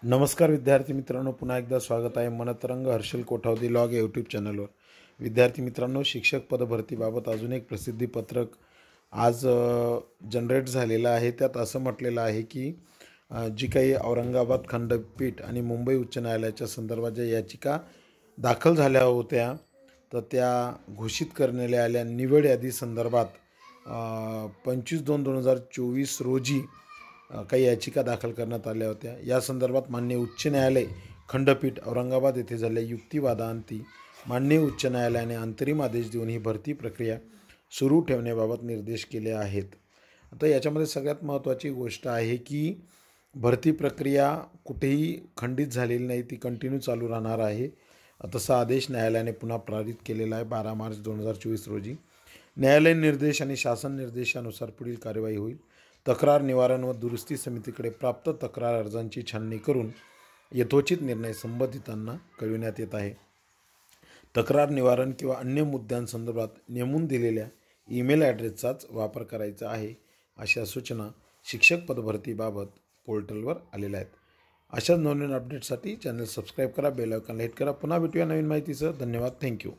नमस्कार विद्यार्थी मित्रांनो, पुन्हा एकदा स्वागत आहे मनतरंग हर्षल कोठावदी लॉग या यूट्यूब चॅनलवर। विद्यार्थी मित्रांनो, शिक्षक पदभरतीबाबत अजून एक प्रसिद्धीपत्रक आज जनरेट झालेलं आहे। त्यात असं म्हटलेलं आहे की जी काही औरंगाबाद खंडपीठ आणि मुंबई उच्च न्यायालयाच्या संदर्भात ज्या याचिका दाखल झाल्या होत्या तर त्या घोषित करण्यात आलेल्या निवड यादी संदर्भात 25/2/2024 रोजी काही याचिका दाखल करण्यात आल्या होत्या। या संदर्भात माननीय उच्च न्यायालय खंडपीठ औरंगाबाद येथे झालेल्या युक्तिवादांती माननीय उच्च न्यायालयाने अंतरिम आदेश देऊन ही भरती प्रक्रिया सुरू ठेवण्याबाबत निर्देश केले आहेत। आता याच्यामध्ये सगळ्यात महत्त्वाची गोष्ट आहे की भरती प्रक्रिया कुठेही खंडित झालेली नाही, ती कंटिन्यू चालू राहणार आहे। तसा आदेश न्यायालयाने पुन्हा पारित केलेला आहे 12 मार्च 2024 रोजी। न्यायालयीन निर्देश आणि शासन निर्देशानुसार पुढील कार्यवाही होईल। तक्रार निवारण व दुरुस्ती समितीकडे प्राप्त तक्रार अर्जांची छाननी करून यथोचित निर्णय संबंधितांना कळविण्यात येत आहे। तक्रार निवारण किंवा अन्य मुद्द्यांसंदर्भात नेमून दिलेल्या ईमेल ॲड्रेसचाच वापर करायचा आहे, अशा सूचना शिक्षक पदभरतीबाबत पोर्टलवर आलेल्या आहेत। अशाच नवनवीन अपडेटसाठी चॅनल सबस्क्राईब करा, बेल आयकॉनला हिट करा। पुन्हा भेटूया नवीन माहितीसह। धन्यवाद, थँक्यू।